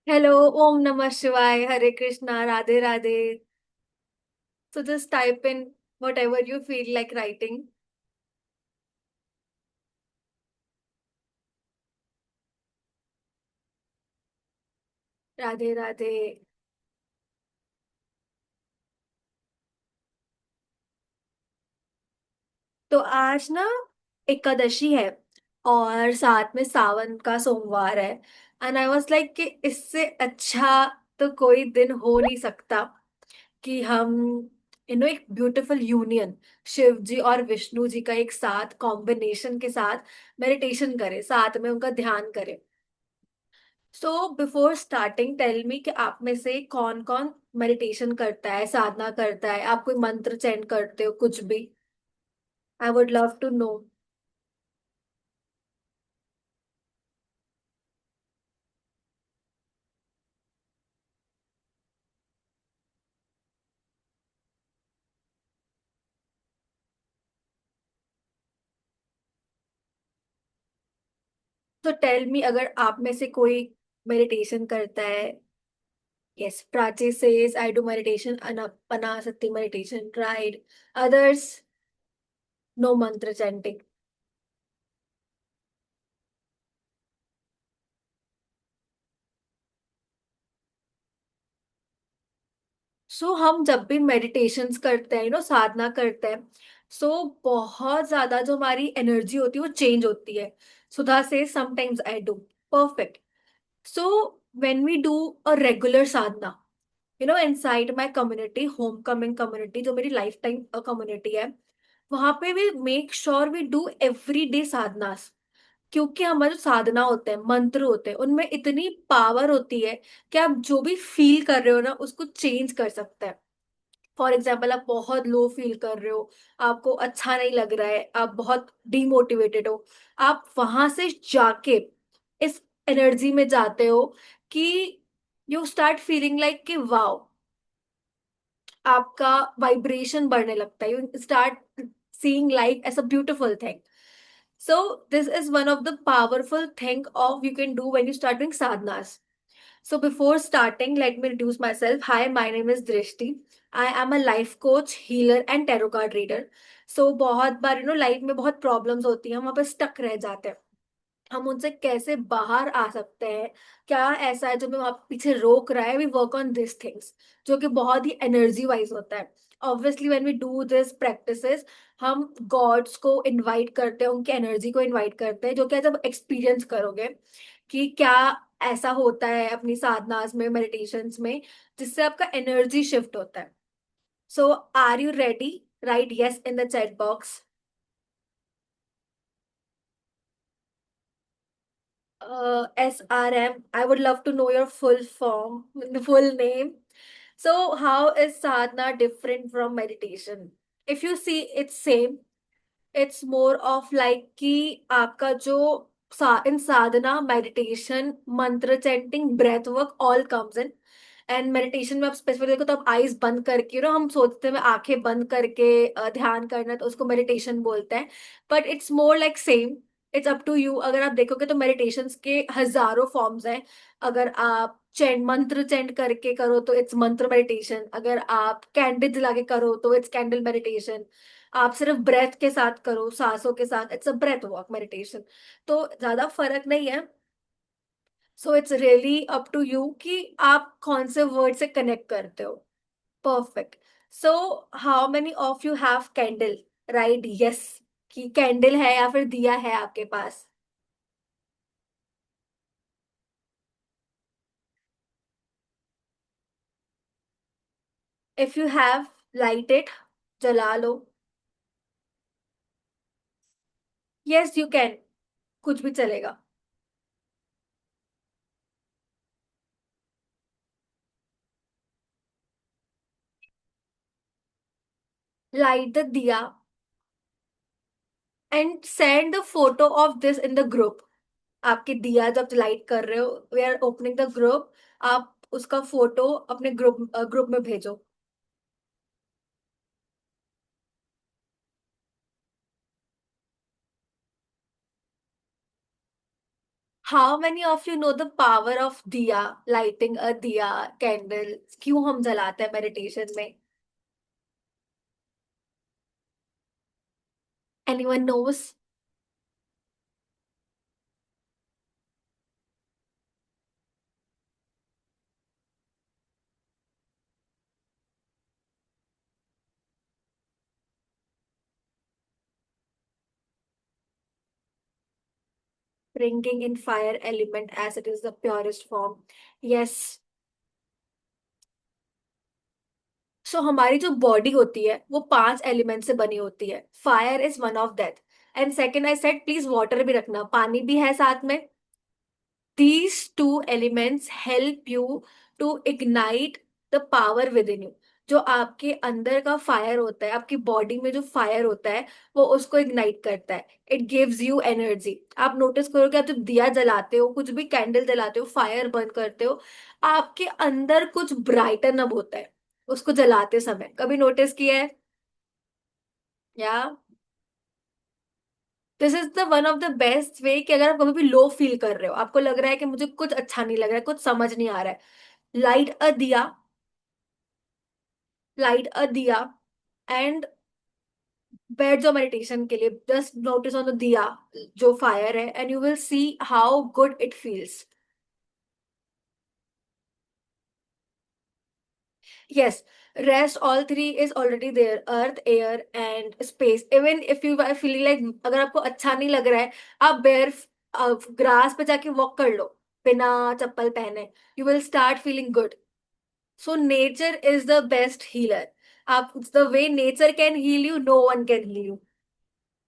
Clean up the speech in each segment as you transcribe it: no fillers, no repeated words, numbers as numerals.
Hello. ओम नमः शिवाय, हरे Krishna, Radhe Radhe. So just type in whatever you feel like writing. Radhe Radhe. तो आज ना एकादशी है और साथ में सावन का सोमवार है। एंड आई वाज लाइक कि इससे अच्छा तो कोई दिन हो नहीं सकता कि हम एक ब्यूटीफुल यूनियन शिव जी और विष्णु जी का एक साथ कॉम्बिनेशन के साथ मेडिटेशन करें, साथ में उनका ध्यान करें। So before starting tell me कि आप में से कौन कौन मेडिटेशन करता है, साधना करता है, आप कोई मंत्र चैंट करते हो, कुछ भी। I would love to know. तो टेल मी, अगर आप में से कोई मेडिटेशन करता है। Yes, Prachi says I do meditation, अनासक्ति meditation, right. Others, no mantra chanting. So हम जब भी मेडिटेशंस करते हैं, साधना करते हैं, सो बहुत ज्यादा जो हमारी एनर्जी होती है वो चेंज होती है। सुधा से sometimes I do perfect. So when we do a regular sadhana, inside my community, home coming community, जो मेरी लाइफ टाइम कम्युनिटी है, वहां पे we make sure we do every day sadhana. क्योंकि हमारे जो साधना होते हैं, मंत्र होते हैं, उनमें इतनी पावर होती है कि आप जो भी फील कर रहे हो ना उसको चेंज कर सकते हैं। फॉर एग्जाम्पल, आप बहुत लो फील कर रहे हो, आपको अच्छा नहीं लग रहा है, आप बहुत डिमोटिवेटेड हो, आप वहां से जाके इस एनर्जी में जाते हो कि यू स्टार्ट फीलिंग लाइक कि वाओ, आपका वाइब्रेशन बढ़ने लगता है, you start seeing life as a beautiful thing. So this is one of the powerful thing of you can do when you start doing sadhanas. So before starting, let me introduce myself. Hi, my name is Drishti. I am a life coach, healer and tarot card reader. So बहुत बार life में बहुत problems होती हैं, हम वहाँ पे stuck रह जाते हैं। हम उनसे कैसे बाहर आ सकते हैं, क्या ऐसा है जो हमें वहाँ पे पीछे रोक रहा है, we work on this things, जो कि बहुत ही एनर्जी वाइज होता है। Obviously when we do this practices, हम गॉड्स को इनवाइट करते हैं, उनकी एनर्जी को इनवाइट करते हैं, जो कि जब एक्सपीरियंस करोगे कि क्या ऐसा होता है अपनी साधनास में, मेडिटेशंस में, जिससे आपका एनर्जी शिफ्ट होता है। So are you ready? Right yes in the chat box. SRM, I would love to know your full form, the full name. So, how is sadhana different from meditation? If you see, it's same. It's more of like कि आपका जो इन sadhana, meditation, mantra chanting, breath work all comes in. And meditation में आप specific देखो तो आप eyes बंद करके, हम सोचते हैं मैं आंखें बंद करके ध्यान करना है, तो उसको मेडिटेशन बोलते हैं। But it's more like same. It's up to you. अगर आप देखोगे तो मेडिटेशंस के हजारों फॉर्म्स हैं। अगर आप चैंट, मंत्र चैंट करके करो तो इट्स मंत्र मेडिटेशन, अगर आप कैंडल जला के करो तो इट्स कैंडल मेडिटेशन, आप सिर्फ ब्रेथ के साथ करो, सांसों के साथ, it's a breath walk meditation. तो ज्यादा फर्क नहीं है। So it's really up to you कि आप कौन से वर्ड से कनेक्ट करते हो। Perfect. So how many of you have candle? Right yes, कि कैंडल है या फिर दिया है आपके पास। If you have, light it, जला लो। यस यू कैन, कुछ भी चलेगा। Light the diya and send the photo of this in the group. आपके दिया जब लाइट कर रहे हो, we are opening the group, आप उसका फोटो अपने ग्रुप में भेजो। How many of you know the power of दिया, lighting a दिया कैंडल? क्यों हम जलाते हैं मेडिटेशन में? Anyone knows? Bringing in fire element as it is the purest form. Yes. सो हमारी जो बॉडी होती है वो 5 एलिमेंट से बनी होती है. Fire is one of that. And second I said please water भी रखना, पानी भी है साथ में. These two elements help you to ignite the power within you. जो आपके अंदर का फायर होता है, आपकी बॉडी में जो फायर होता है, वो उसको इग्नाइट करता है. It gives you energy. आप नोटिस करोगे, आप जब दिया जलाते हो, कुछ भी कैंडल जलाते हो, फायर बर्न करते हो, आपके अंदर कुछ ब्राइटन अप होता है उसको जलाते समय. कभी नोटिस किया है? या this is the one of the best way कि अगर आप कभी भी लो फील कर रहे हो, आपको लग रहा है कि मुझे कुछ अच्छा नहीं लग रहा है, कुछ समझ नहीं आ रहा है, लाइट अ दिया, लाइट अ दिया एंड बैठ जाओ मेडिटेशन के लिए. जस्ट नोटिस ऑन द दिया, जो फायर है, and you will see how good it feels. Yes, rest all three is already there: earth, air and space. Even if you are feeling like अगर आपको अच्छा नहीं लग रहा है, आप बेयर ग्रास पे जाके वॉक कर लो बिना चप्पल पहने. You will start feeling good. So nature is the best healer. आप, the way nature can heal you, no one can heal you.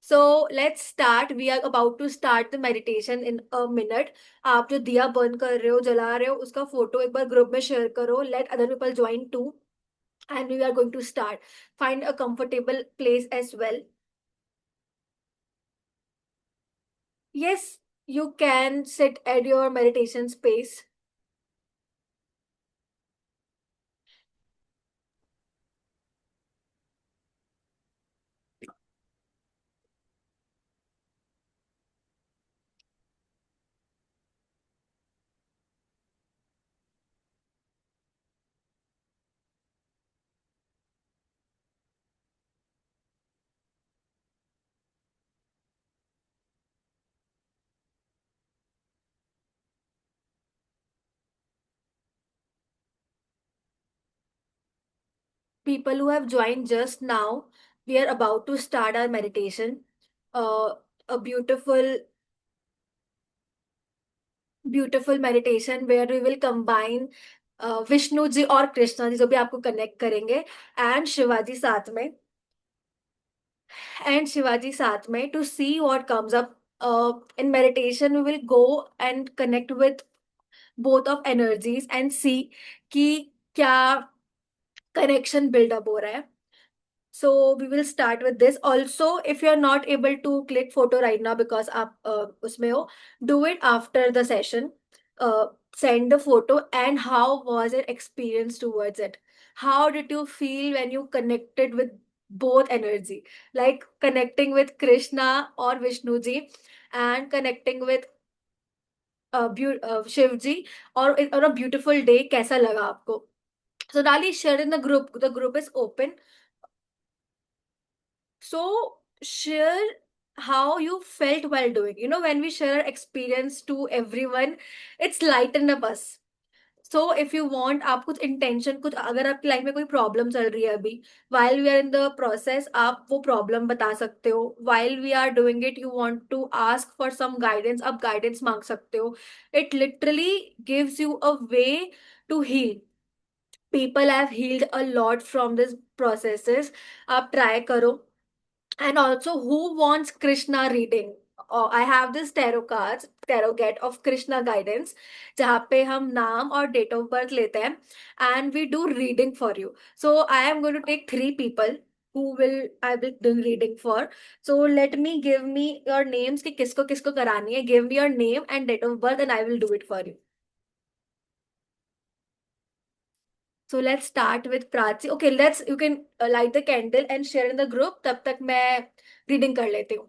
So let's start. We are about to start the meditation in a minute. आप जो दिया burn कर रहे हो, जला रहे हो, उसका फोटो एक बार ग्रुप में शेयर करो. Let other people join too. And we are going to start. Find a comfortable place as well. Yes, you can sit at your meditation space. People who have joined just now, we are about to start our meditation. Uh, a beautiful meditation where we will combine Vishnu ji और कृष्णा जी, जो भी आपको connect करेंगे, and Shivaji साथ में. To see what comes up. In meditation we will go and connect with both of energies and see कि क्या connection build up हो रहा है. So we will start with this. Also, if you are not able to click photo right now because आप उसमें हो, do it after the session. uh, Send the photo. And how was your experience towards it? How did you feel when you connected with both energy, like connecting with Krishna or Vishnu ji, and connecting with Shiv जी, और a beautiful day? कैसा लगा आपको? So Dali, share in the group. The group is open. So share how you felt while doing. When we share our experience to everyone, it's lighten up us. So if you want, आप कुछ intention, कुछ अगर आपकी life में कोई problem चल रही है अभी, while we are in the process, आप वो प्रॉब्लम बता सकते हो. While we are doing it, you want to ask for some guidance, आप गाइडेंस मांग सकते हो. It literally gives you a way to heal. People have healed a lot from this processes. आप ट्राई करो. And also, who wants Krishna reading? I have this tarot cards, tarot get of Krishna guidance, जहाँ पे हम नाम और date of birth लेते हैं, and we do reading for you. So I am going to take 3 people who will I will do reading for. So let me give me your names कि किसको किसको करानी है. Give me your name and date of birth, and I will do it for you. So let's start with Prachi. Okay, you can light the candle and share in the group. तब तक मैं reading कर लेती हूँ.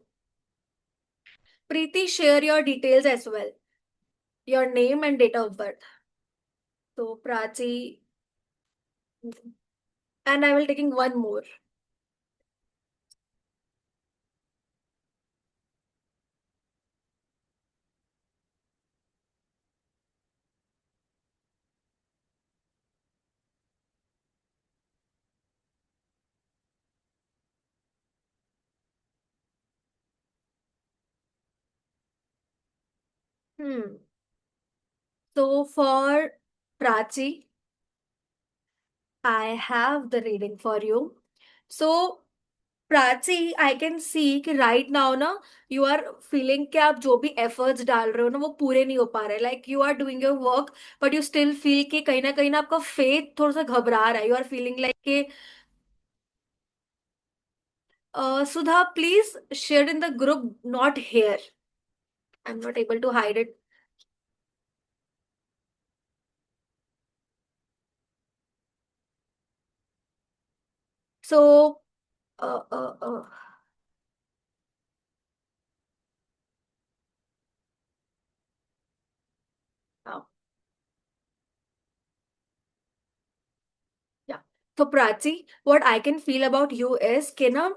Preeti, share your details as well. Your name and date of birth. तो Prachi, and I will taking one more. Hmm. So for Prachi, I have the reading for you. So Prachi, I can see कि right now ना you are feeling कि आप जो भी efforts डाल रहे हो ना वो पूरे नहीं हो पा रहे. Like you are doing your work but you still feel कि कहीं ना आपका फेथ थोड़ा सा घबरा रहा है. यू आर फीलिंग लाइक कि Sudha, please share in the group, not here. I am not able to hide it. So yeah, तो Prachi, what I can feel about you is कि ना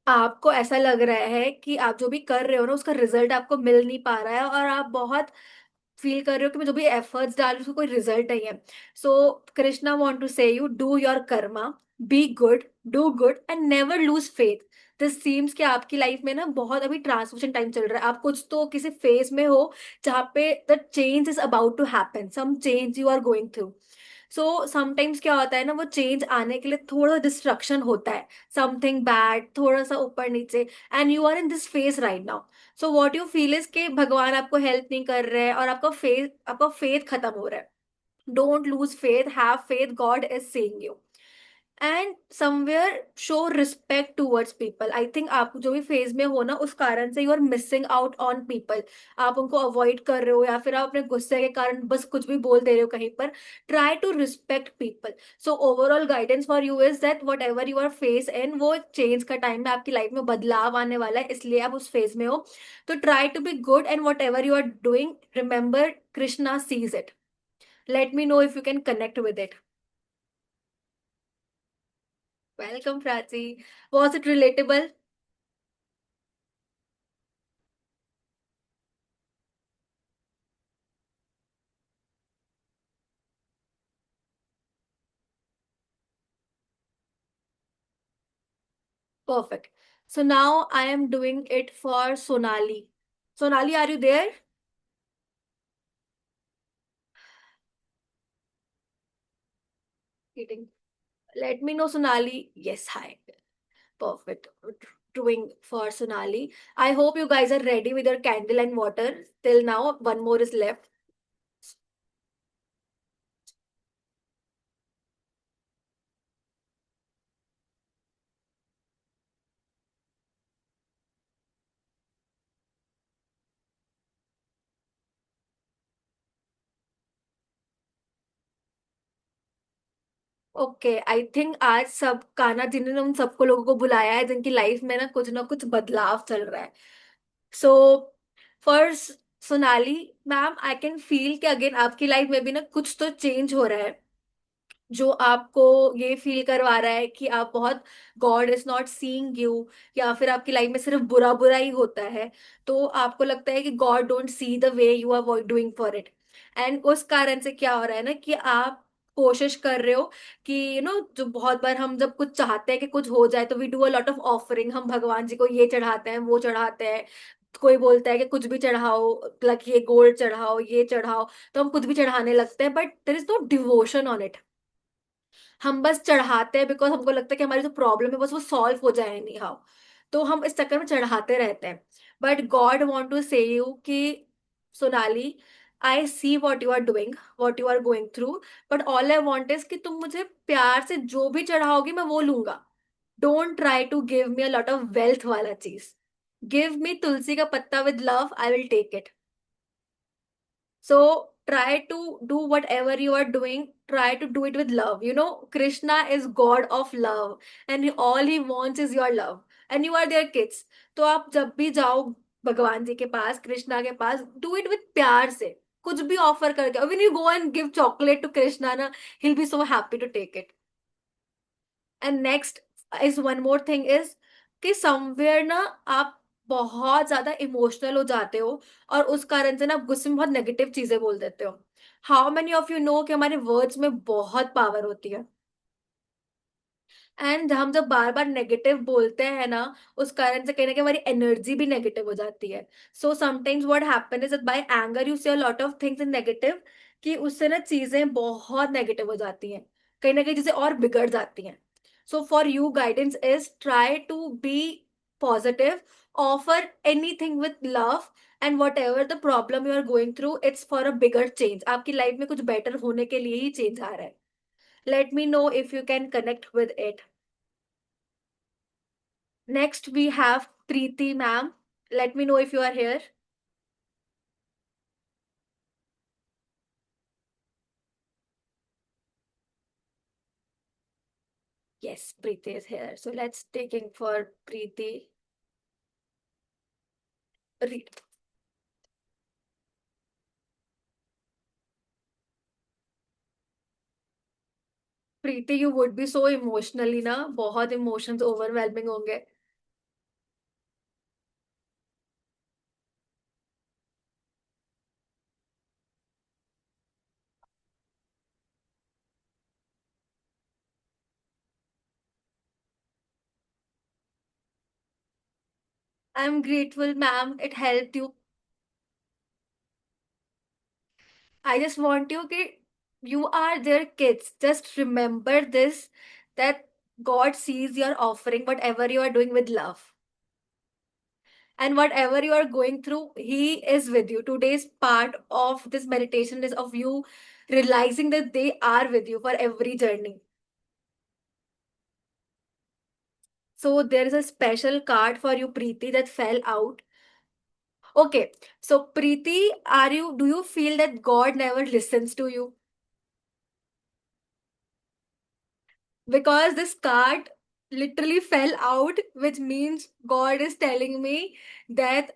आपको ऐसा लग रहा है कि आप जो भी कर रहे हो ना उसका रिजल्ट आपको मिल नहीं पा रहा है, और आप बहुत फील कर रहे हो कि मैं जो भी एफर्ट्स डाल रही हूँ उसका कोई रिजल्ट नहीं है. सो Krishna want to say you do your Karma, be good, do good and never lose faith. This seems कि आपकी लाइफ में ना बहुत अभी ट्रांसफॉर्मेशन टाइम चल रहा है. आप कुछ तो किसी फेज में हो जहाँ पे the change is about to happen, some change you are going through. So sometimes क्या होता है ना, वो चेंज आने के लिए थोड़ा डिस्ट्रक्शन होता है, समथिंग बैड, थोड़ा सा ऊपर नीचे, and you are in this phase right now. So what you feel is कि भगवान आपको हेल्प नहीं कर रहे हैं और आपका फेथ खत्म हो रहा है. Don't lose faith, have faith, God is saying you. And somewhere show respect towards people. I think आप जो भी फेज में हो ना उस कारण से you are missing out on people. आप उनको अवॉइड कर रहे हो या फिर आप अपने गुस्से के कारण बस कुछ भी बोल दे रहे हो कहीं पर. Try to respect people. So overall guidance for you is that whatever you are facing, वो चेंज का टाइम है, आपकी लाइफ में बदलाव आने वाला है, इसलिए आप उस फेज में हो. तो try to be good and whatever you are doing, remember Krishna sees it. Let me know if you can connect with it. Welcome Prachi. Was it relatable? Perfect. So now I am doing it for Sonali. Sonali, are you there? Eating. Let me know, Sonali. Yes, hi. Perfect. Doing for Sonali. I hope you guys are ready with your candle and water. Till now, one more is left. Okay, I think आज सब कान्हा जिन्होंने उन सबको लोगों को बुलाया है जिनकी लाइफ में ना कुछ बदलाव चल रहा है. So first, Sonali ma'am, I can feel कि अगेन आपकी लाइफ में भी ना कुछ तो चेंज हो रहा है जो आपको ये फील करवा रहा है कि आप बहुत, God is not seeing you, या फिर आपकी लाइफ में सिर्फ बुरा बुरा ही होता है. तो आपको लगता है कि god don't see the way you are doing for it. And उस कारण से क्या हो रहा है ना कि आप कोशिश कर रहे हो कि जो बहुत बार हम जब कुछ चाहते हैं कि कुछ हो जाए तो we do a lot of offering. हम भगवान जी को ये चढ़ाते हैं, वो चढ़ाते हैं. कोई बोलता है कि कुछ भी चढ़ाओ, like ये गोल्ड चढ़ाओ, ये चढ़ाओ. तो हम कुछ भी चढ़ाने लगते हैं but there is no devotion on it. हम बस चढ़ाते हैं बिकॉज हमको लगता है कि हमारी जो प्रॉब्लम है बस वो सॉल्व हो जाए एनी हाउ. तो हम इस चक्कर में चढ़ाते रहते हैं. But god want to say you कि Sonali, I see what you are doing, what you are going through, but all I want is कि तुम मुझे प्यार से जो भी चढ़ाओगी मैं वो लूंगा. Don't try to give me a lot of wealth वाला चीज. गिव मी तुलसी का पत्ता with love, I will take it. So try to do whatever you are doing, try to do it with love. Krishna is God of love, and all he wants is your love. And you are their kids. तो आप जब भी जाओ भगवान जी के पास, कृष्णा के पास, do it with प्यार से. कुछ भी ऑफर करके, when you go and give chocolate to Krishna ना, he'll be so happy to take it. And next is one more thing is कि समवेयर ना आप बहुत ज्यादा इमोशनल हो जाते हो, और उस कारण से ना आप गुस्से में बहुत नेगेटिव चीजें बोल देते हो. How many of you know कि हमारे वर्ड्स में बहुत पावर होती है, एंड हम जब बार बार नेगेटिव बोलते हैं ना, उस कारण से कहीं ना कहीं हमारी एनर्जी भी नेगेटिव हो जाती है. So sometimes what happen is that by anger you say a lot of things in negative, कि उससे ना चीजें बहुत नेगेटिव हो जाती हैं, कहीं ना कहीं चीजें और बिगड़ जाती हैं. So for you guidance is try to be positive, offer anything with love, and whatever the problem you are going through, it's for a bigger change. आपकी लाइफ में कुछ बेटर होने के लिए ही चेंज आ रहा है. Late me know if you can connect with it. Next, we have Preeti ma'am. Let me know if you are here. Yes, Preeti is here. So let's taking for Preeti. Read. Preeti, you would be so emotionally ना, बहुत emotions overwhelming होंगे. I'm grateful, ma'am. It helped you. I just want you कि you are their kids. Just remember this, that God sees your offering, whatever you are doing with love. And whatever you are going through, he is with you. Today's part of this meditation is of you realizing that they are with you for every journey. So there is a special card for you, Preeti, that fell out. Okay, so Preeti, do you feel that God never listens to you? Because this card literally fell out, which means God is telling me that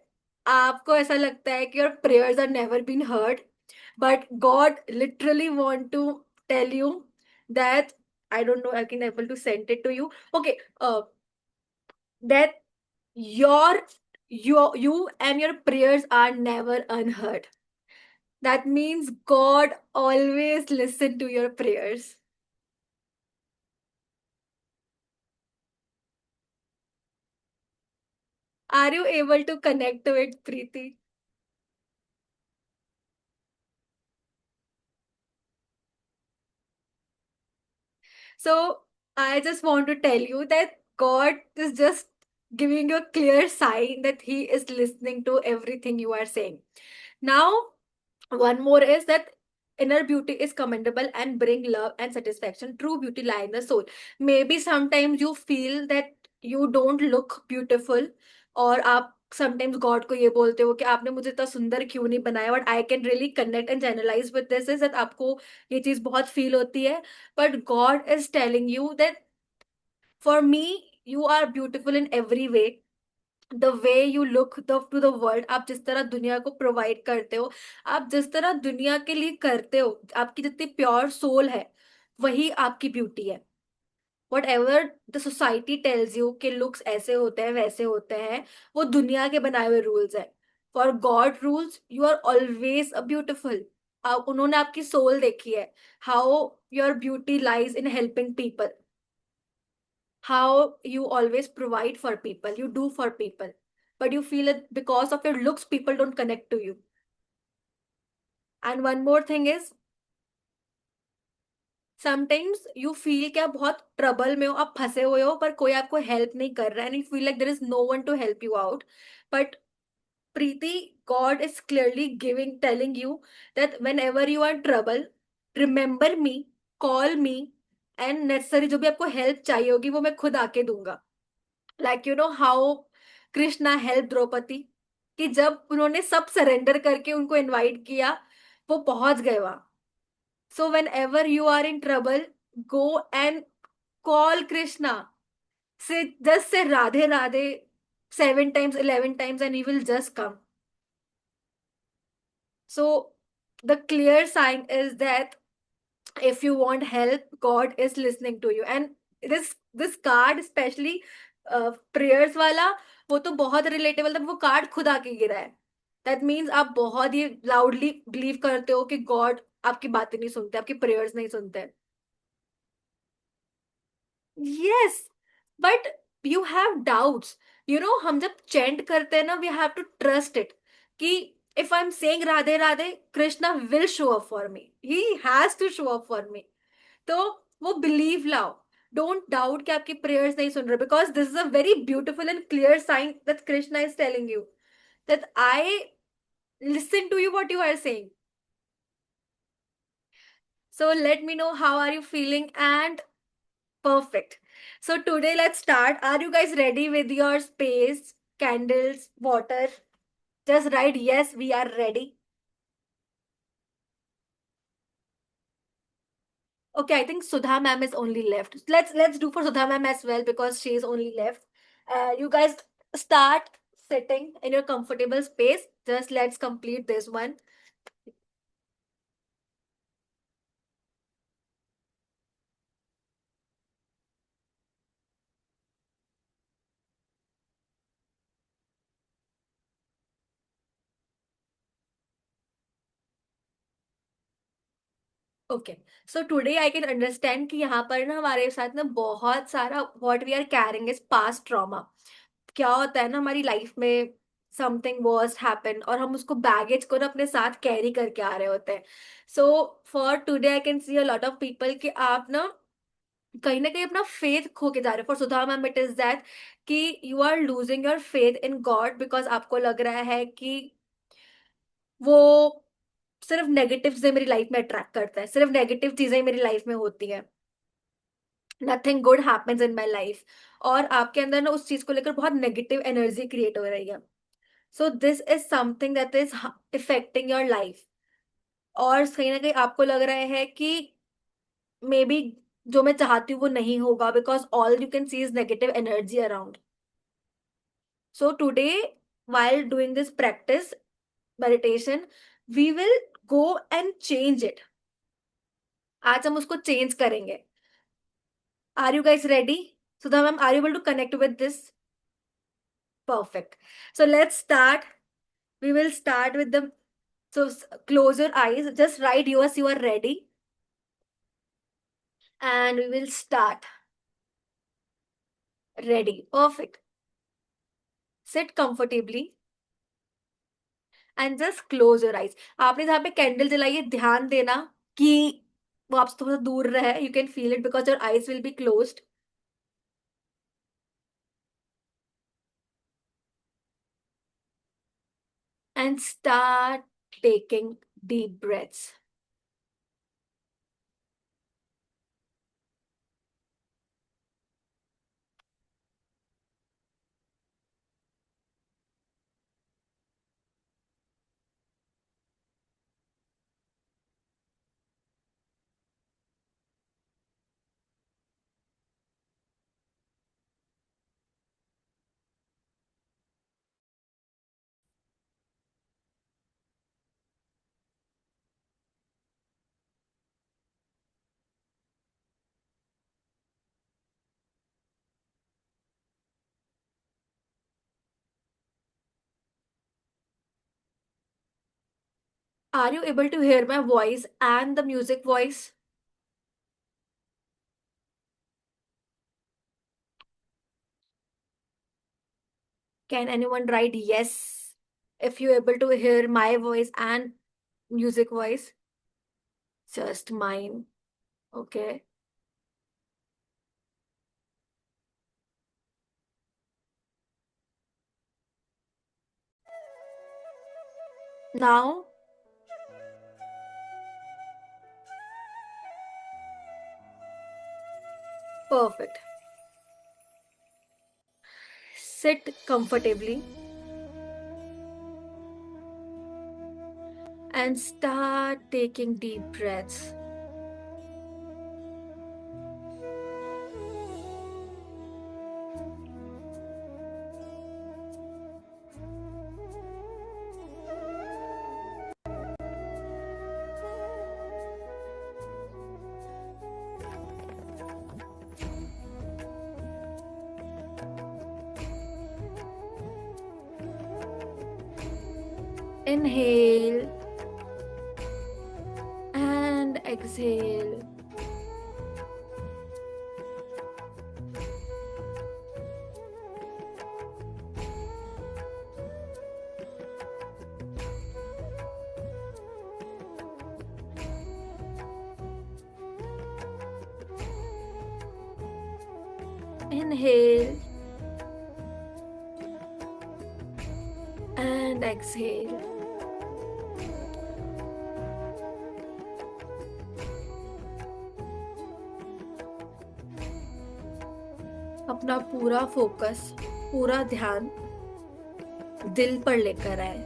आपको ऐसा लगता है कि your prayers are never been heard, but God literally want to tell you that, I don't know, I can able to send it to you. Okay, that your you and your prayers are never unheard. That means God always listen to your prayers. Are you able to connect to it, Preeti? So I just want to tell you that God is just giving you a clear sign that He is listening to everything you are saying. Now, one more is that inner beauty is commendable and bring love and satisfaction. True beauty lies in the soul. Maybe sometimes you feel that you don't look beautiful, और आप sometimes God को ये बोलते हो कि आपने मुझे इतना सुंदर क्यों नहीं बनाया. But I can really connect and generalize with this is that आपको ये चीज बहुत फील होती है. But God is telling you that for me, you are beautiful in every way. The way you look the two the world, आप जिस तरह दुनिया को प्रोवाइड करते हो, आप जिस तरह दुनिया के लिए करते हो, आपकी जितनी प्योर सोल है, वही आपकी ब्यूटी है. What ever the society tells you कि लुक्स ऐसे होते हैं वैसे होते हैं, वो दुनिया के बनाए हुए रूल्स है. For god rules you are always a beautiful. उन्होंने आपकी सोल देखी है. How your beauty lies in helping people, how you always provide for people, you do for people, but you feel that because of your looks, people don't connect to you. And one more thing is, sometimes you feel कि आप बहुत trouble में हो, आप फंसे हुए हो, पर कोई आपको हेल्प नहीं कर रहा है, and you feel like there is no one to help you out. But Preeti, god is clearly giving telling you that whenever you are trouble, remember me, call me, and necessary जो भी आपको help चाहिए होगी वो मैं खुद आके दूंगा. Like you know how Krishna help Draupadi, कि जब उन्होंने सब सरेंडर करके उनको इनवाइट किया, वो पहुंच गए वहां. So whenever you are in trouble, go and call Krishna, say just say Radhe Radhe 7 times 11 times, and he will just come. So The clear sign is that if you want help, God is listening to you. And this card especially, prayers वाला, वो तो बहुत relatable था, वो card खुद आके गिरा है। दैट मीन्स आप बहुत ही लाउडली बिलीव करते हो कि गॉड आपकी बातें नहीं सुनते, आपकी प्रेयर्स नहीं सुनते। Yes, but you have doubts. हम जब चेंट करते हैं ना, we have to trust it कि if I am saying Radhe Radhe, Krishna will show up for me, he has to show up for me. तो वो बिलीव लाओ। डोंट डाउट कि आपकी प्रेयर्स नहीं सुन रहे, because this is a very beautiful and clear sign that Krishna is telling you that I listen to you what you are saying. So let me know how are you feeling, and perfect. So today let's start. Are you guys ready with your space, candles, water? Just write yes, we are ready. Okay, I think Sudha ma'am is only left. Let's do for Sudha ma'am as well, because she is only left. You guys start sitting in your comfortable space. Just let's complete this one. Okay, so today I can understand कि यहाँ पर ना हमारे साथ ना बहुत सारा what we are carrying is past trauma. क्या होता है ना, हमारी लाइफ में समथिंग वर्स्ट हैपन और हम उसको बैगेज को ना अपने साथ कैरी करके आ रहे होते हैं। So for today I can see a lot of people कि आप ना कहीं अपना फेथ खो के जा रहे हो। For Sudha ma'am it is that कि you are losing your faith in god, because आपको लग रहा है कि वो सिर्फ नेगेटिव चीजें मेरी लाइफ में अट्रैक्ट करता है, सिर्फ नेगेटिव चीजें मेरी लाइफ में होती है, nothing good happens in my life. और आपके अंदर ना उस चीज को लेकर बहुत नेगेटिव एनर्जी क्रिएट हो रही है। So this is something that is effecting your life. और कहीं ना कहीं आपको लग रहा है कि मे बी जो मैं चाहती हूँ वो नहीं होगा, because all you can see is negative energy around. So today while doing this practice meditation, we will go and change it. आज हम उसको चेंज करेंगे। Are you guys ready? Sudha ma'am, are you able to connect with this? Perfect. So let's start. We will start with the, so close your eyes, just write yours, you are ready, and we will start. Ready. Perfect. Sit comfortably and just close your eyes. आपने जहाँ पे candle जलाई है, ध्यान देना कि वो आपसे थोड़ा दूर रहे। You can feel it because your eyes will be closed. And start taking deep breaths. Are you able to hear my voice and the music voice? Can anyone write yes if you're able to hear my voice and music voice? Just mine. Okay. Now, perfect. Sit comfortably and start taking deep breaths. Inhale and exhale. Inhale and exhale. अपना पूरा focus, पूरा ध्यान दिल पर लेकर आए।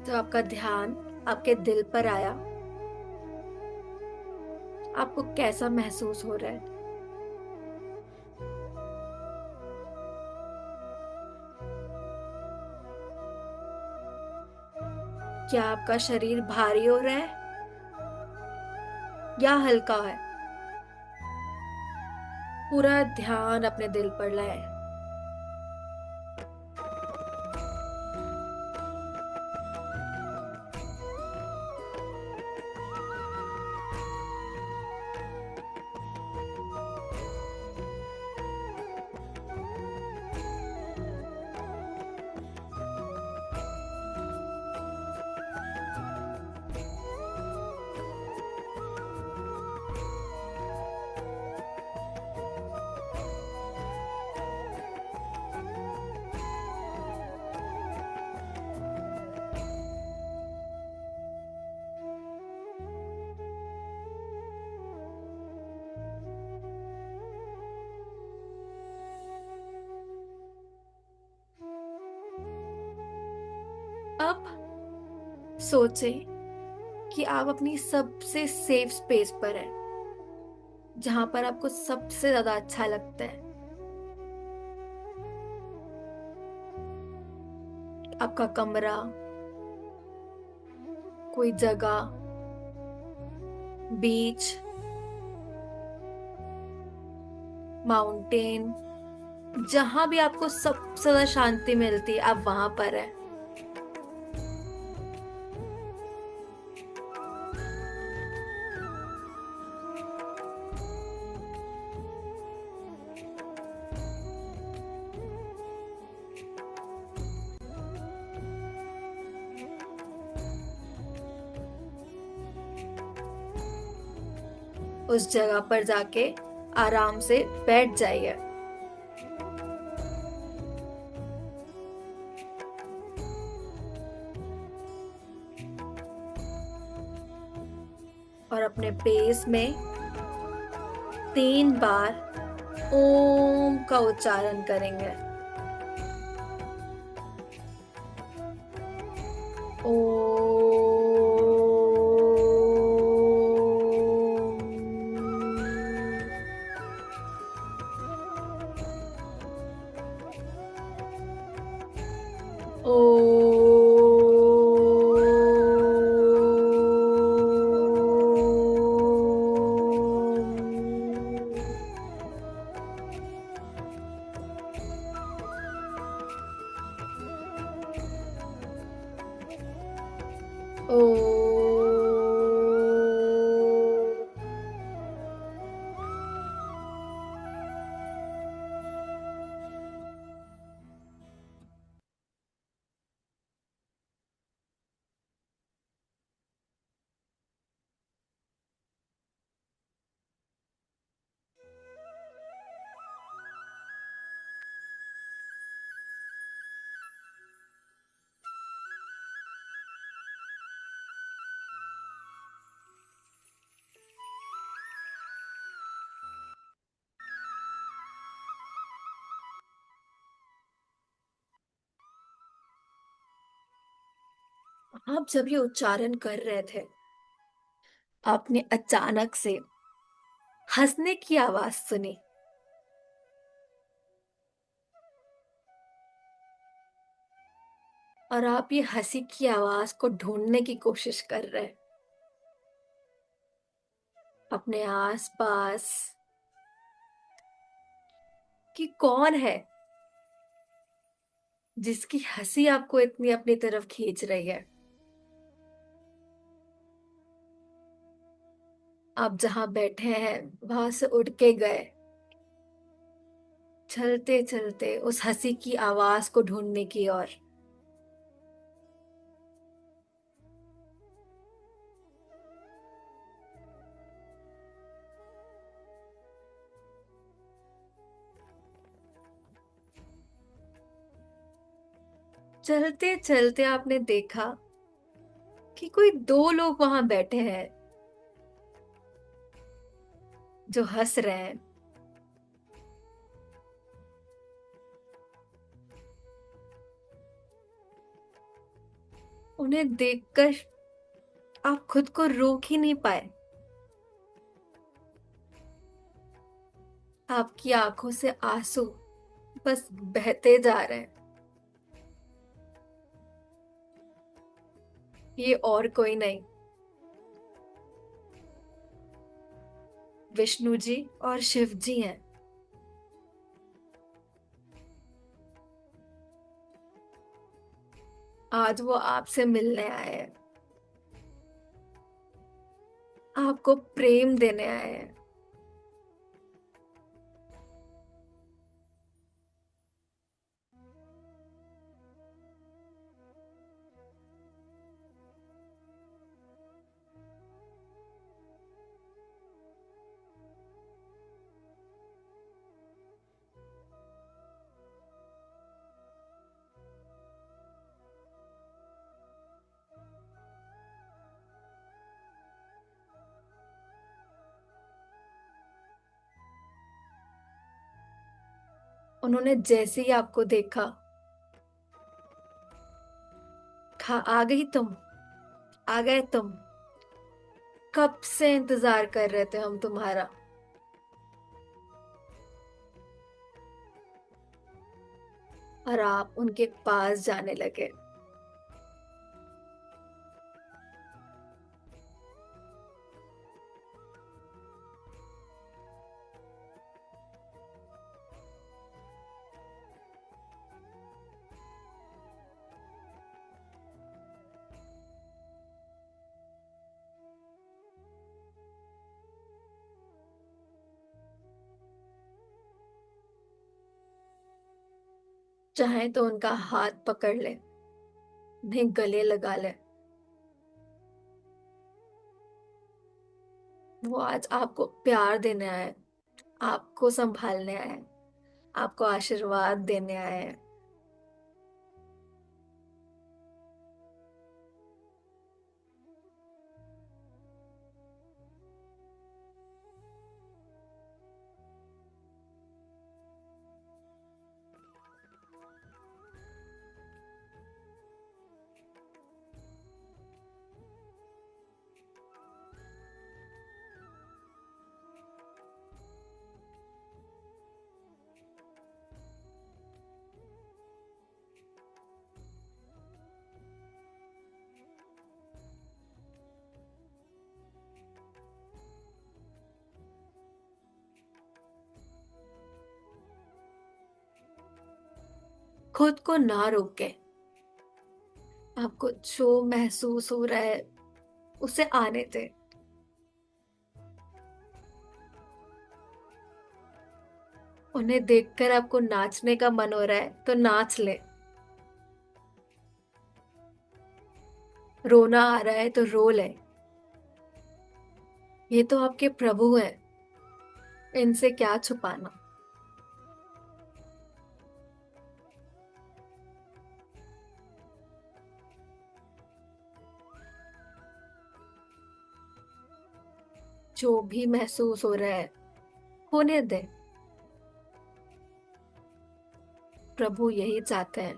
तो आपका ध्यान आपके दिल पर आया, आपको कैसा महसूस हो रहा है? क्या आपका शरीर भारी हो रहा है या हल्का है? पूरा ध्यान अपने दिल पर लाए। अब सोचें कि आप अपनी सबसे सेफ स्पेस पर हैं, जहां पर आपको सबसे ज्यादा अच्छा लगता है। आपका कमरा, कोई जगह, बीच, माउंटेन, जहां भी आपको सबसे ज्यादा शांति मिलती है, आप वहां पर हैं। उस जगह पर जाके आराम से बैठ जाइए और अपने पेस में 3 बार ओम का उच्चारण करेंगे। ओ आप जब ये उच्चारण कर रहे थे, आपने अचानक से हंसने की आवाज सुनी। और आप ये हंसी की आवाज को ढूंढने की कोशिश कर रहे हैं। अपने आसपास कि कौन है जिसकी हंसी आपको इतनी अपनी तरफ खींच रही है। आप जहां बैठे हैं वहां से उठ के गए, चलते चलते उस हंसी की आवाज को ढूंढने की ओर। चलते चलते आपने देखा कि कोई दो लोग वहां बैठे हैं जो हंस रहे हैं। उन्हें देखकर आप खुद को रोक ही नहीं पाए। आपकी आंखों से आंसू बस बहते जा रहे हैं। ये और कोई नहीं, विष्णु जी और शिव जी हैं। आज वो आपसे मिलने आए हैं, आपको प्रेम देने आए हैं। उन्होंने जैसे ही आपको देखा, कहा, आ गई तुम, आ गए तुम, कब से इंतजार कर रहे थे हम तुम्हारा। और आप उनके पास जाने लगे। चाहे तो उनका हाथ पकड़ ले, उन्हें गले लगा ले। वो आज आपको प्यार देने आए, आपको संभालने आए, आपको आशीर्वाद देने आए हैं। खुद को ना रोके, आपको जो महसूस हो रहा है उसे आने दे। उन्हें देखकर आपको नाचने का मन हो रहा है तो नाच ले, रोना आ रहा है तो रो ले। ये तो आपके प्रभु हैं, इनसे क्या छुपाना। जो भी महसूस हो रहा है होने दे, प्रभु यही चाहते हैं।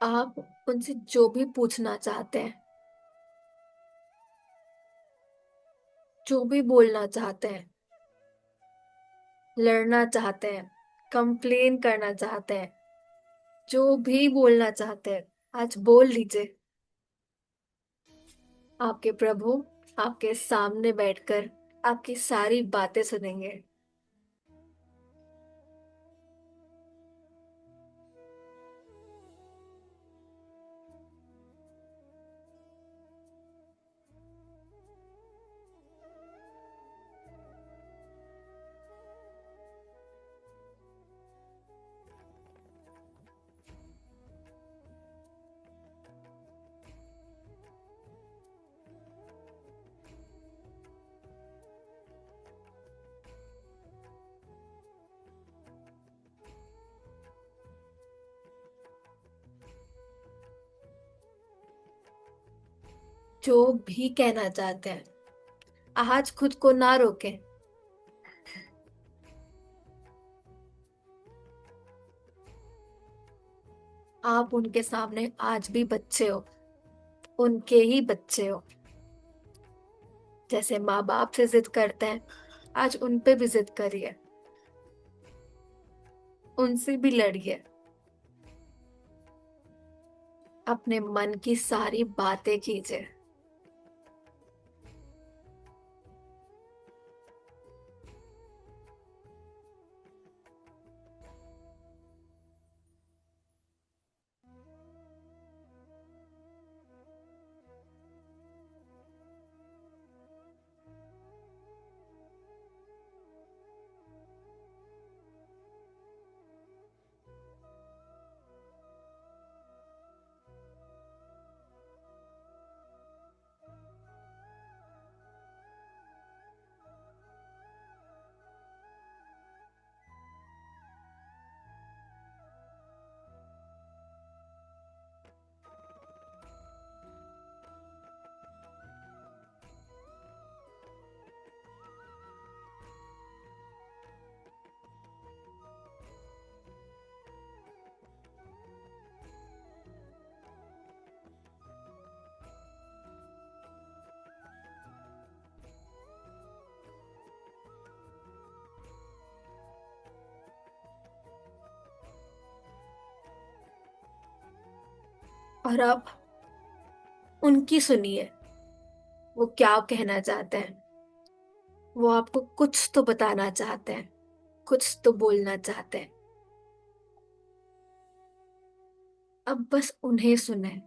आप उनसे जो भी पूछना चाहते हैं, जो भी बोलना चाहते हैं, लड़ना चाहते हैं, कंप्लेन करना चाहते हैं, जो भी बोलना चाहते हैं, आज बोल लीजिए। आपके प्रभु आपके सामने बैठकर आपकी सारी बातें सुनेंगे। जो भी कहना चाहते हैं, आज खुद को ना रोकें। आप उनके सामने आज भी बच्चे हो, उनके ही बच्चे हो। जैसे माँ बाप से जिद करते हैं, आज उन पे भी जिद करिए, उनसे भी लड़िए, अपने मन की सारी बातें कीजिए। और अब उनकी सुनिए, वो क्या कहना चाहते हैं। वो आपको कुछ तो बताना चाहते हैं, कुछ तो बोलना चाहते हैं। अब बस उन्हें सुने।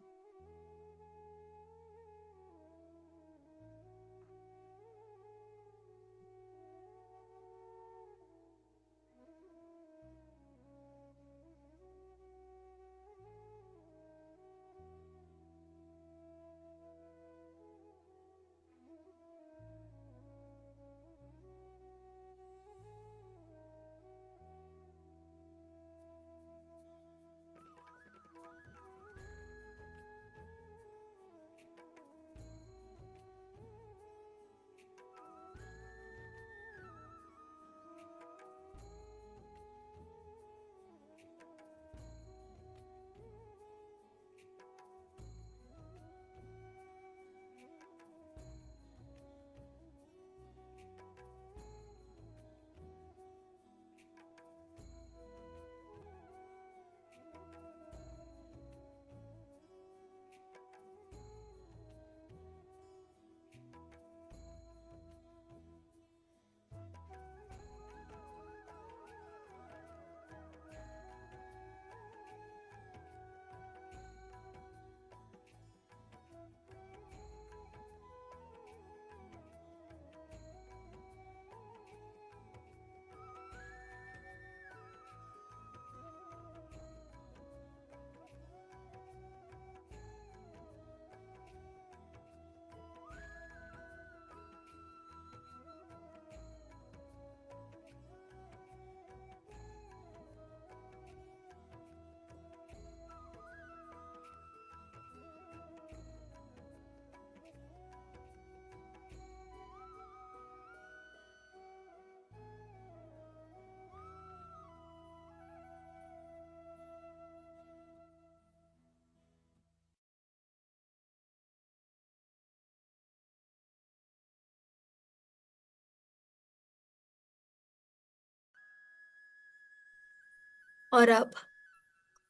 और अब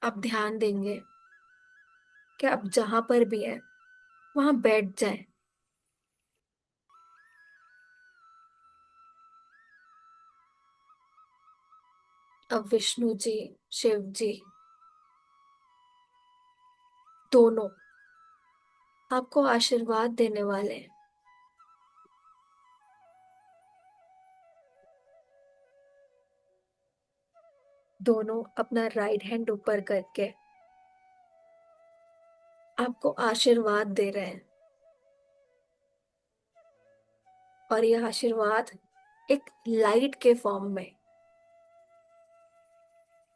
आप ध्यान देंगे कि आप जहां पर भी हैं वहां बैठ जाएं। अब विष्णु जी, शिव जी, दोनों आपको आशीर्वाद देने वाले हैं। दोनों अपना राइट हैंड ऊपर करके आपको आशीर्वाद दे रहे हैं। और यह आशीर्वाद एक लाइट के फॉर्म में,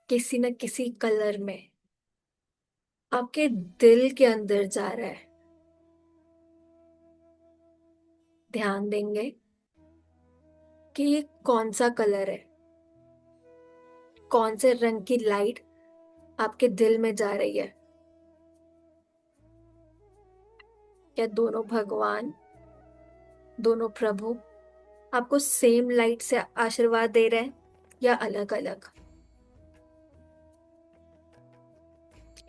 किसी न किसी कलर में आपके दिल के अंदर जा रहा है। ध्यान देंगे कि ये कौन सा कलर है, कौन से रंग की लाइट आपके दिल में जा रही है। क्या दोनों भगवान, दोनों प्रभु आपको सेम लाइट से आशीर्वाद दे रहे हैं या अलग अलग?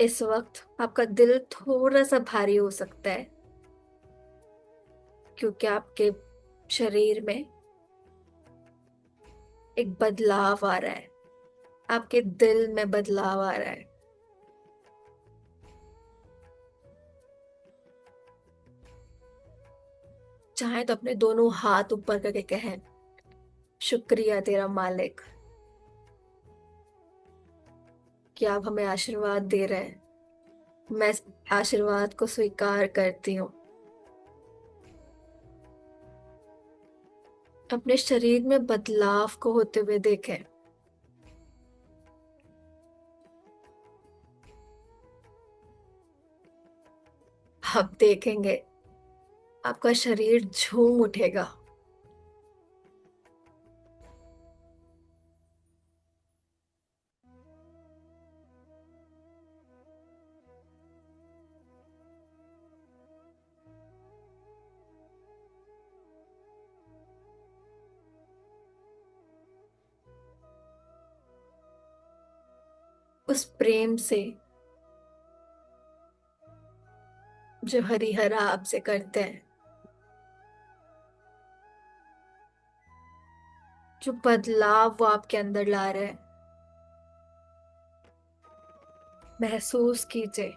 इस वक्त आपका दिल थोड़ा सा भारी हो सकता है, क्योंकि आपके शरीर में एक बदलाव आ रहा है, आपके दिल में बदलाव आ रहा है। चाहे तो अपने दोनों हाथ ऊपर करके कहें, शुक्रिया तेरा मालिक कि आप हमें आशीर्वाद दे रहे हैं। मैं इस आशीर्वाद को स्वीकार करती हूँ। अपने शरीर में बदलाव को होते हुए देखें। आप देखेंगे आपका शरीर झूम उठेगा। उस प्रेम से जो हरिहरा आपसे करते हैं, जो बदलाव वो आपके अंदर ला रहे हैं, महसूस कीजिए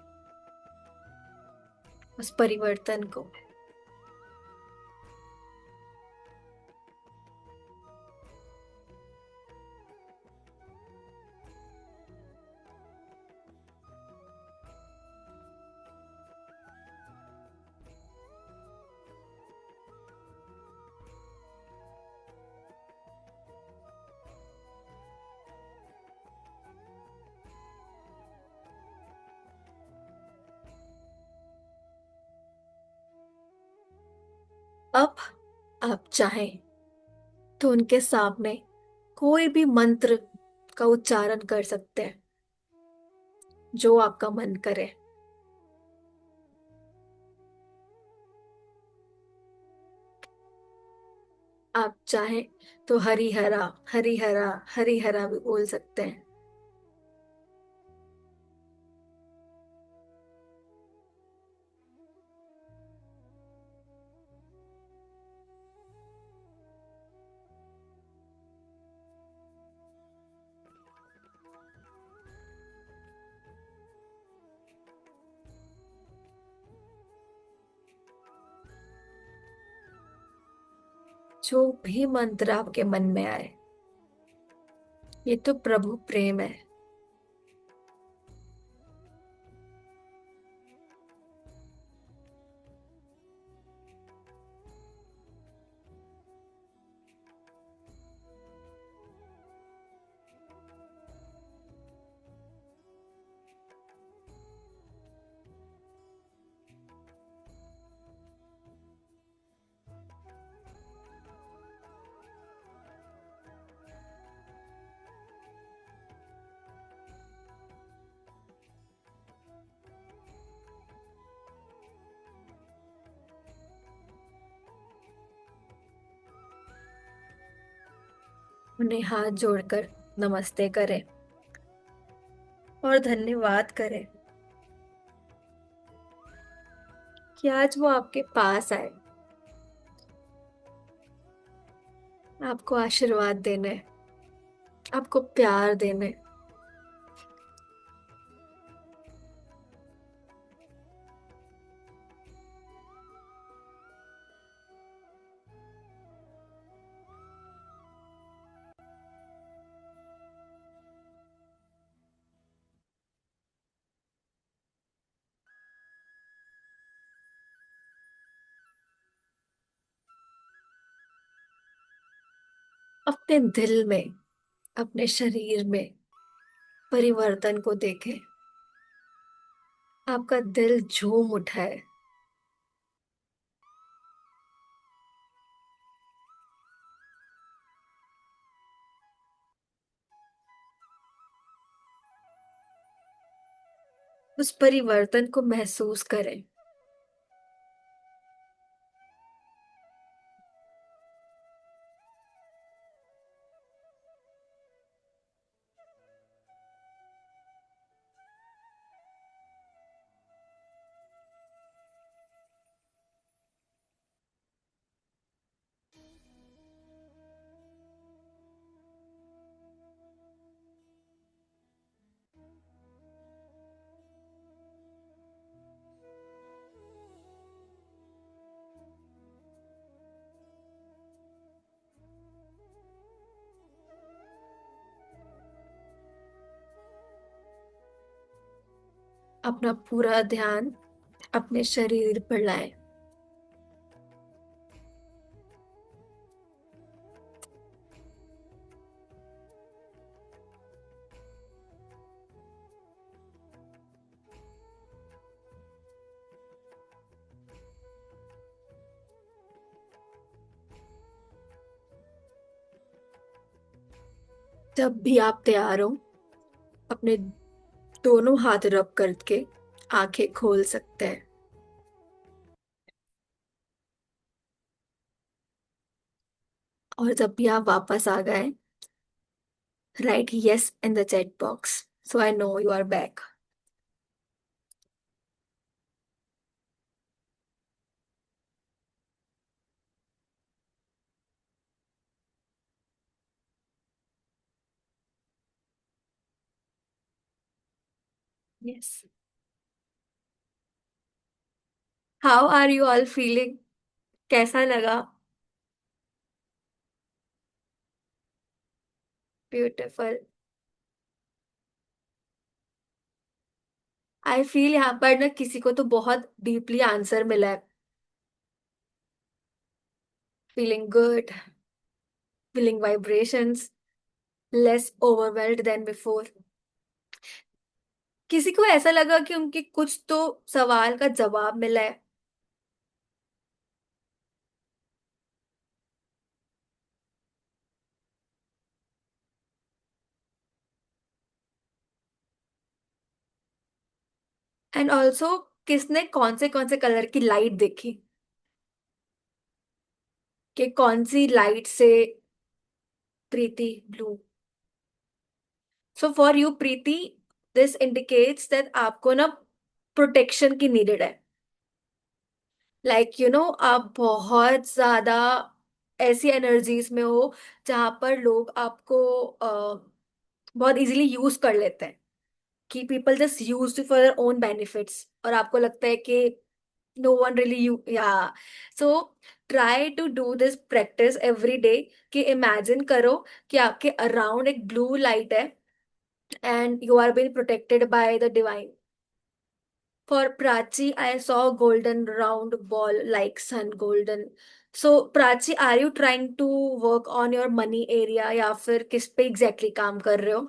उस परिवर्तन को। अब आप चाहें तो उनके सामने कोई भी मंत्र का उच्चारण कर सकते हैं, जो आपका मन करे। आप चाहें तो हरिहरा, हरिहरा, हरिहरा भी बोल सकते हैं। जो भी मंत्र आपके मन में आए, ये तो प्रभु प्रेम है। उन्हें हाथ जोड़कर नमस्ते करें। और धन्यवाद करें कि आज वो आपके पास आए, आपको आशीर्वाद देने, आपको प्यार देने। अपने दिल में, अपने शरीर में परिवर्तन को देखें। आपका दिल झूम उठा है। उस परिवर्तन को महसूस करें। अपना पूरा ध्यान अपने शरीर पर लाएं। जब भी आप तैयार हो, अपने दोनों हाथ रब करके आंखें खोल सकते हैं। और जब भी आप वापस आ गए, right yes in the chat box so I know you are back. Yes. How are you all feeling? कैसा लगा? ब्यूटिफुल। आई फील यहाँ पर ना किसी को तो बहुत डीपली आंसर मिला है। Feeling good, feeling vibrations, less overwhelmed than before. किसी को ऐसा लगा कि उनके कुछ तो सवाल का जवाब मिला है। एंड ऑल्सो किसने कौन से कलर की लाइट देखी, कि कौन सी लाइट से Preeti blue. So for you Preeti, this indicates that आपको ना प्रोटेक्शन की नीडेड है। लाइक यू नो, आप बहुत ज्यादा ऐसी एनर्जीज में हो जहां पर लोग आपको बहुत इजीली यूज कर लेते हैं, कि people just use for their own benefits, और आपको लगता है कि नो वन रियली यू या। So try to do this practice every day, कि इमेजिन करो कि आपके अराउंड एक ब्लू लाइट है and you are being protected by the divine. For Prachi, I saw golden round ball like sun golden. So Prachi, are you trying to work on your money area या फिर किस पे exactly काम कर रहे हो?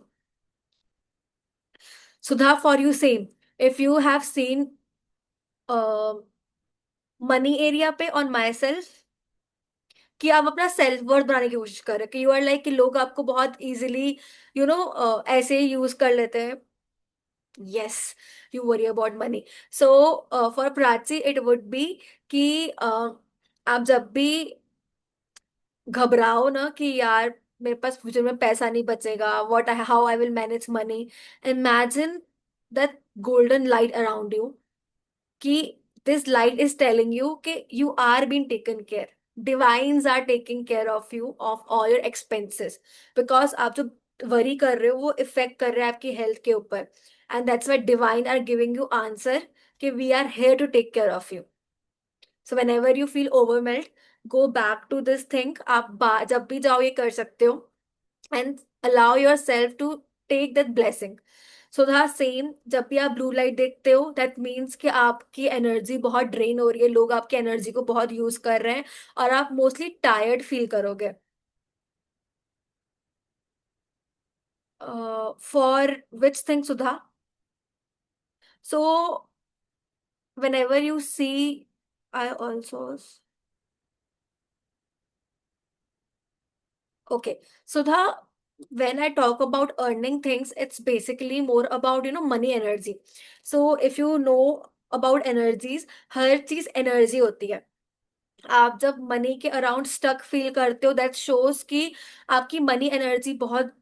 Sudha, for you same. If you have seen uh, money area पे on myself, कि आप अपना सेल्फ वर्थ बनाने की कोशिश कर रहे हो, कि यू आर लाइक कि लोग आपको बहुत इजीली यू नो ऐसे ही यूज कर लेते हैं। Yes, you worry about money. So for Prachi it would be कि आप जब भी घबराओ ना कि यार मेरे पास फ्यूचर में पैसा नहीं बचेगा, what I how I will manage money. Imagine that golden light around you, कि this light is telling you कि you are been taken care, divines are taking care of you, of all your expenses. Because आप जो worry कर रहे हो वो effect कर रहे हैं आपकी हेल्थ के ऊपर, and that's why divine are giving you answer कि we are here to take care of you. So whenever you feel overwhelmed, go back to this thing. आप जब भी जाओ ये कर सकते हो, and allow yourself to take that blessing. So the same, जब भी आप ब्लू लाइट देखते हो दैट मीन्स कि आपकी एनर्जी बहुत ड्रेन हो रही है, लोग आपकी एनर्जी को बहुत यूज कर रहे हैं, और आप मोस्टली टायर्ड फील करोगे। For which thing, Sudha? So whenever you see, I also, okay, Sudha, when I talk about earning things, it's basically more about, money energy. So if you know about energies, हर चीज energy होती है। आप जब money के around stuck feel करते हो, that shows कि आपकी मनी एनर्जी बहुत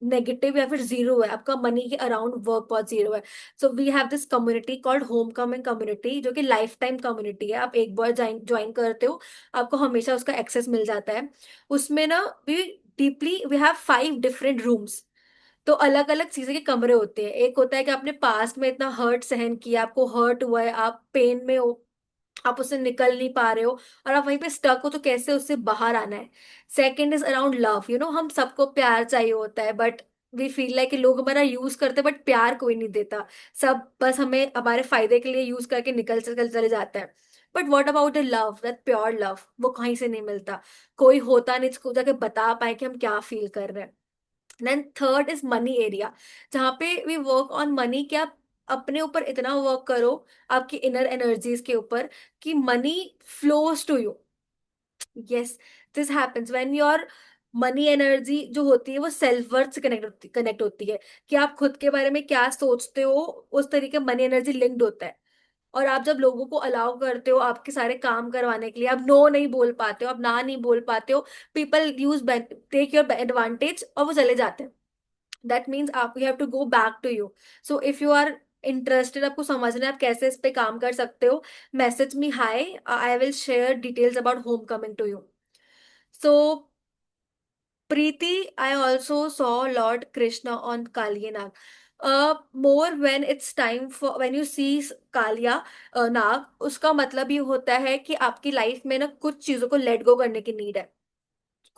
नेगेटिव या फिर जीरो है, आपका मनी के अराउंड वर्क बहुत जीरो है। So we have this community called home coming community, जो कि लाइफ टाइम कम्युनिटी है। आप एक बार ज्वाइन ज्वाइन करते हो, आपको हमेशा उसका एक्सेस मिल जाता है। उसमें ना वी हैव 5 डिफरेंट रूम्स। तो अलग अलग चीजें के कमरे होते हैं। एक होता है कि आपने पास्ट में इतना हर्ट सहन किया, आपको हर्ट हुआ है, आप पेन में हो, आप उससे निकल नहीं पा रहे हो, और आप वहीं पे स्टक हो, तो कैसे उससे बाहर आना है। Second is around love. हम सबको प्यार चाहिए होता है, बट वी फील लाइक कि लोग हमारा यूज करते हैं, बट प्यार कोई नहीं देता। सब बस हमें हमारे फायदे के लिए यूज करके निकल चल चले जाते हैं। But what about the love, that pure love? वो कहीं से नहीं मिलता। कोई होता नहीं जिसको जाके बता पाए कि हम क्या फील कर रहे हैं। Then third is money area, जहाँ पे वी वर्क ऑन मनी, कि आप अपने ऊपर इतना वर्क करो, आपकी इनर एनर्जीज के ऊपर, कि money flows to you. Yes, this happens when your money energy जो होती है वो सेल्फ वर्थ से कनेक्ट होती है, कि आप खुद के बारे में क्या सोचते हो, उस तरीके मनी एनर्जी लिंक्ड होता है। और आप जब लोगों को अलाउ करते हो आपके सारे काम करवाने के लिए, आप नो नहीं बोल पाते हो, आप ना नहीं बोल पाते हो, people use take your advantage और वो चले जाते हैं। दैट मीन्स आप you have to go back to you. So if you are interested, आपको समझना है आप कैसे इस पे काम कर सकते हो, message me hi, I will share details about homecoming to you. So Preeti, I also saw Lord Krishna on Kalyanag. More when it's time for when you see Kaliya Naag, उसका मतलब ये होता है कि आपकी लाइफ में ना कुछ चीजों को लेट गो करने की नीड है,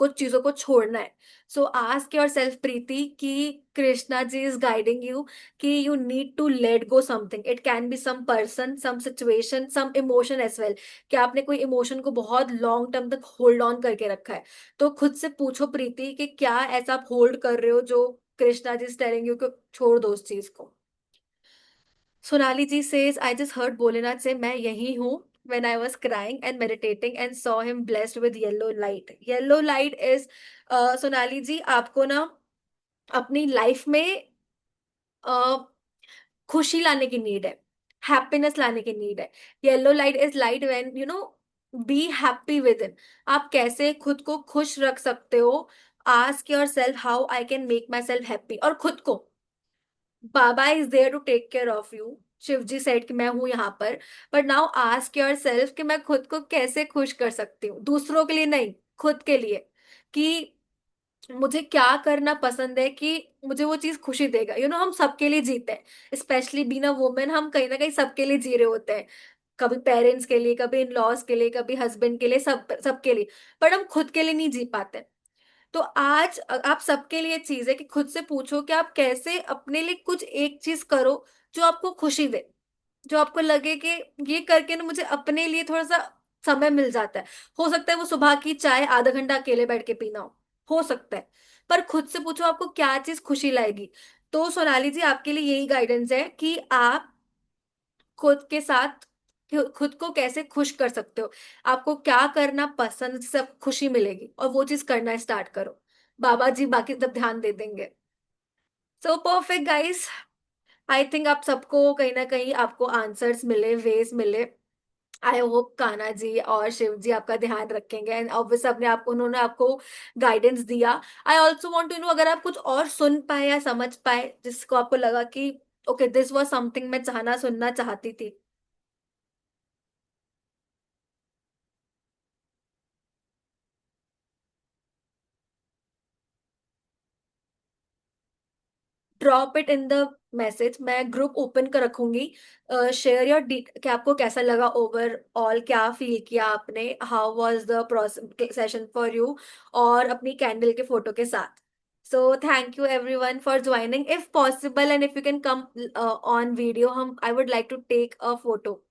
कुछ चीजों को छोड़ना है। So ask yourself Preeti कि Krishna ji is guiding you, कि you need to let go something. It can be some person, some situation, some emotion as well, कि आपने कोई इमोशन को बहुत लॉन्ग टर्म तक होल्ड ऑन करके रखा है। तो खुद से पूछो प्रीति कि क्या ऐसा आप होल्ड कर रहे हो जो Krishna ji is telling you कि छोड़ दो उस चीज को। सोनाली जी says, I just heard Bholenath से मैं यही हूँ when I was crying and meditating and saw him blessed with yellow light. Yellow light is, Sonali जी, आपको ना अपनी लाइफ में uh, खुशी लाने की नीड है, हैप्पीनेस लाने की नीड है। Yellow light is light when be happy within. आप कैसे खुद को खुश रख सकते हो? Ask yourself how I can make myself happy. और खुद को, Baba is there to take care of you, Shiv ji said कि मैं हूं यहाँ पर, but now ask yourself कि मैं खुद को कैसे खुश कर सकती हूँ, दूसरों के लिए नहीं, खुद के लिए। कि मुझे क्या करना पसंद है कि मुझे वो चीज खुशी देगा। हम सबके लिए जीते हैं, स्पेशली बीइंग अ वुमेन, हम कहीं ना कहीं सबके लिए जी रहे होते हैं। कभी पेरेंट्स के लिए, कभी इन लॉज के लिए, कभी हस्बैंड के लिए, सबके लिए। बट हम खुद के लिए नहीं जी पाते। तो आज आप सबके लिए चीज है कि खुद से पूछो कि आप कैसे अपने लिए कुछ एक चीज करो जो आपको खुशी दे, जो आपको लगे कि ये करके ना मुझे अपने लिए थोड़ा सा समय मिल जाता है। हो सकता है वो सुबह की चाय आधा घंटा अकेले बैठ के पीना हो सकता है। पर खुद से पूछो आपको क्या चीज खुशी लाएगी। तो सोनाली जी, आपके लिए यही गाइडेंस है कि आप खुद के साथ खुद को कैसे खुश कर सकते हो, आपको क्या करना पसंद, सब खुशी मिलेगी, और वो चीज करना स्टार्ट करो। बाबा जी बाकी तब ध्यान दे देंगे। So perfect guys, I think आप सबको कहीं ना कहीं आपको आंसर्स मिले, वेज मिले। आई होप कान्हा जी और शिव जी आपका ध्यान रखेंगे, एंड ऑब्वियस अपने आप उन्होंने आपको गाइडेंस दिया। I also want to know अगर आप कुछ और सुन पाए या समझ पाए जिसको आपको लगा कि ओके दिस वाज समथिंग मैं चाहना सुनना चाहती थी। Drop it in the message, मैं ग्रुप ओपन कर रखूंगी। शेयर योर कि आपको कैसा लगा ओवरऑल, क्या फील किया आपने, how was the process session for you, और अपनी कैंडल के फोटो के साथ। So thank you everyone for joining, if possible and if you can come on video, हम I would like to take a photo.